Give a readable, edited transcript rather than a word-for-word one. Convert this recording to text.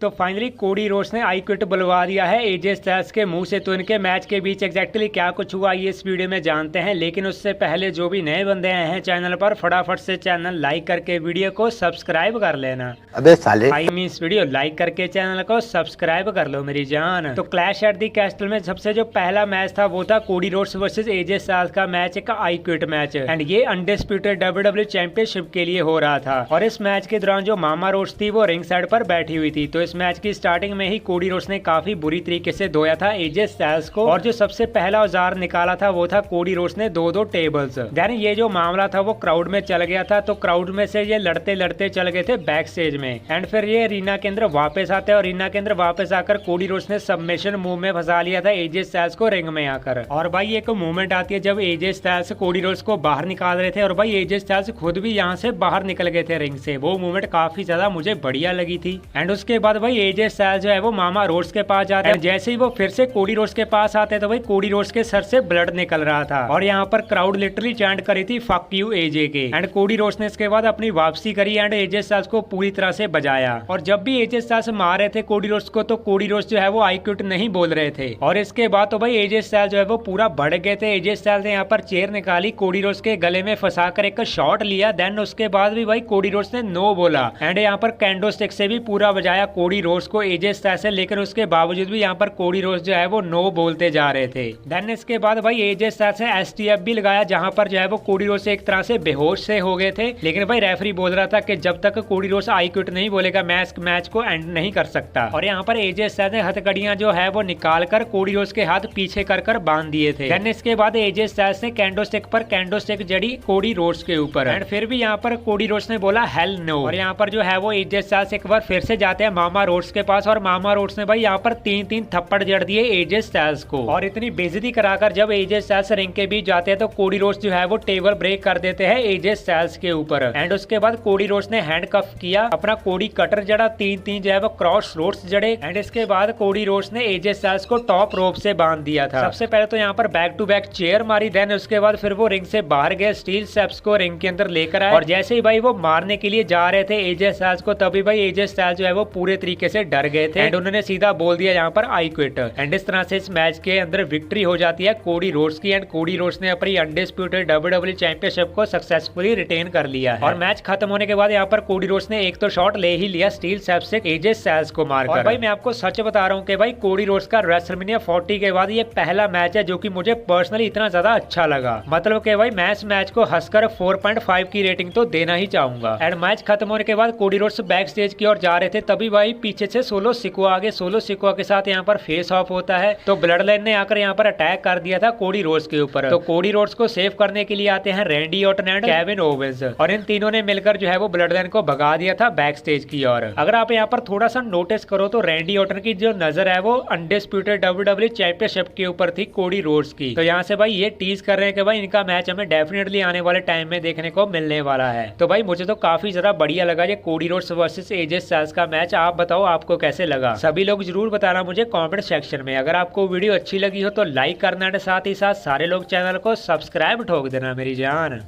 तो finally Cody Rhodes ने I quit बुलवा दिया है एजे स्टाइल्स के मुंह से। तो इनके मैच के बीच एग्जैक्टली क्या कुछ हुआ ये इस वीडियो में जानते हैं, लेकिन उससे पहले जो भी नए बंदे आए हैं चैनल पर फटाफट से चैनल लाइक करके वीडियो को सब्सक्राइब कर लेना। अबे साले आई मींस वीडियो लाइक करके चैनल को सब्सक्राइब कर लो मेरी जान। तो क्लैश एट दी कैस्टल में सबसे जो पहला मैच था वो था Cody Rhodes versus AJ Styles का मैच, एक आई क्विट मैच, एंड ये अनडिस्प्यूटेड डब्ल्यूडब्ल्यू चैंपियनशिप के लिए हो रहा था। और इस मैच के दौरान जो मामा रोड्स थी वो रिंग साइड पर बैठी हुई थी। तो इस मैच की स्टार्टिंग में ही कोडी रोड्स ने काफी बुरी तरीके से धोया था एजे स्टाइल्स को, और जो सबसे पहला औजार निकाला था वो था कोडी रोड्स ने दो टेबल्स। देन ये जो मामला था वो क्राउड में चल गया था, तो क्राउड में से ये लड़ते लड़ते चल गए थे बैक स्टेज में, एंड फिर ये रीना के अंदर वापस आते हैं और रीना के अंदर वापस आकर कोडी रोड्स ने सबमिशन मूव में फंसा लिया था एजे स्टाइल्स को रिंग में आकर। और भाई एक मूवमेंट आती है जब एजे स्टाइल्स कोडी रोड्स को बाहर निकाल रहे थे, और भाई एजे स्टाइल्स खुद भी यहाँ से बाहर निकल गए थे रिंग से। वो मूवमेंट काफी ज्यादा मुझे बढ़िया लगी थी। एंड उसके बाद भाई एजे स्टाइल्स जो है वो मामा रोड्स के पास जाते हैं। जैसे ही वो फिर से कोडी रोड्स के पास आते हैं तो भाई कोडी रोड्स के सर से ब्लड निकल रहा था, और यहाँ पर क्राउड लिटरली चैंट करी थी फक यू एजे के। एंड कोडी रोड्स ने इसके बाद अपनी वापसी करी एंड एजे स्टाइल्स को पूरी तरह से बजाया। और जब भी एजे स्टाइल्स मार रहे थे कोडी रोड्स को तो कोडी रोड्स जो है वो आई क्विट नहीं बोल रहे थे। और इसके बाद तो भाई एजे स्टाइल्स जो है वो पूरा बढ़ गए थे। एजे स्टाइल्स ने यहाँ पर चेयर निकाली, कोडी रोड्स के गले में फंसा कर एक शॉट लिया। देन उसके बाद भी भाई कोडी रोड्स ने नो बोला, एंड यहाँ पर कैंडो स्टिक से भी पूरा बजाया कोडी रोड्स को एजे स्टाइल्स से, लेकिन उसके बावजूद भी यहाँ पर कोडी रोड्स जो है वो नो बोलते जा रहे थे। देन इसके बाद भाई एजे स्टाइल्स ने एसटीएफ भी लगाया, जहाँ पर जो है वो कोडी रोड्स एक तरह से बेहोश से हो गए थे। लेकिन भाई रेफरी बोल रहा था कि जब तक कोडी रोड्स आई क्विट नहीं बोलेगा मैच को एंड नहीं कर सकता। और यहाँ पर एजे स्टाइल्स ने हथकड़ियां जो है वो निकाल कर कोडी रोड्स के हाथ पीछे कर बांध दिए थे। देन इसके बाद एजे स्टाइल्स ने कैंडो स्टिक पर कैंडो स्टिक जड़ी कोडी रोड्स के ऊपर, एंड फिर भी यहाँ पर कोडी रोड्स ने बोला हेल नो। और यहाँ पर जो है वो एजे स्टाइल्स एक बार फिर से जाते हैं मामा रोड्स के पास, और मामा रोड्स ने भाई यहाँ पर तीन थप्पड़ जड़ दिए एजे स्टाइल्स को। और इतनी बेइज्जती कराकर जब एजे स्टाइल्स रिंग के बीच जाते हैं तो कोडी रोड्स जो है वो टेबल ब्रेक कर देते हैं एजे स्टाइल्स के ऊपर। एंड उसके बाद कोडी रोड्स ने हैंड कफ किया, अपना कोडी कटर जड़ा, तीन जो है वो क्रॉस रोड्स जड़े। एंड इसके बाद कोडी रोड्स ने एजे स्टाइल्स को टॉप रोप से बांध दिया था। सबसे पहले तो यहाँ पर बैक टू बैक चेयर मारी, देन उसके बाद फिर वो रिंग से बाहर गए, स्टील स्टेप्स को रिंग के अंदर लेकर आए। और जैसे ही भाई वो मारने के लिए जा रहे थे एजे स्टाइल्स को, तभी भाई एजे स्टाइल्स जो है वो पूरे तरीके से डर गए थे, एंड उन्होंने सीधा बोल दिया यहाँ पर आई क्विट। एंड इस तरह से इस मैच के अंदर विक्ट्री हो जाती है कोडी रोड्स की, एंड कोडी रोड्स ने अपनी अनडिस्प्यूटेड डब्ल्यूडब्ल्यू चैंपियनशिप को सक्सेसफुली रिटेन कर लिया है। और मैच खत्म होने के बाद यहाँ पर कोडी रोड्स ने एक तो शॉट ले ही लिया स्टील स्टेप से एजे स्टाइल्स को मारकर। और भाई मैं आपको सच बता रहा हूँ कि भाई कोडी रोड्स का रेसलमेनिया 40 के बाद ये पहला मैच है जो कि मुझे पर्सनली इतना ज्यादा अच्छा लगा। मतलब कि भाई मैच को हंसकर 4.5 की रेटिंग तो देना ही चाहूंगा। एंड मैच खत्म होने के बाद कोडी रोड्स बैक स्टेज की ओर जा रहे थे, तभी भाई पीछे से सोलो सिकोआ आगे, सोलो सिकोआ के साथ यहाँ पर फेस ऑफ होता है। तो ब्लड लाइन ने आकर यहाँ पर अटैक कर दिया था कोडी रोड्स के ऊपर। तो कोडी रोड्स को सेव करने के लिए आते हैं Randy Orton and Kevin Owens, और इन तीनों ने मिलकर जो है वो ब्लड लाइन को भगा दिया था बैक स्टेज की ओर। अगर आप यहाँ पर थोड़ा सा नोटिस करो तो रैंडी ऑर्टन की जो नजर है वो अनडिस्प्यूटेड डब्ल्यूडब्ल्यू चैंपियनशिप के ऊपर थी कोडी रोड्स की। तो यहाँ से भाई ये टीज कर रहे हैं कि भाई इनका मैच हमें डेफिनेटली आने वाले टाइम में देखने को मिलने वाला है। तो भाई मुझे तो काफी ज्यादा बढ़िया लगा ये Cody Rhodes versus AJ Styles का मैच। आप बताओ आपको कैसे लगा, सभी लोग जरूर बताना मुझे कमेंट सेक्शन में। अगर आपको वीडियो अच्छी लगी हो तो लाइक करना, साथ ही साथ सारे लोग चैनल को सब्सक्राइब ठोक देना मेरी जान।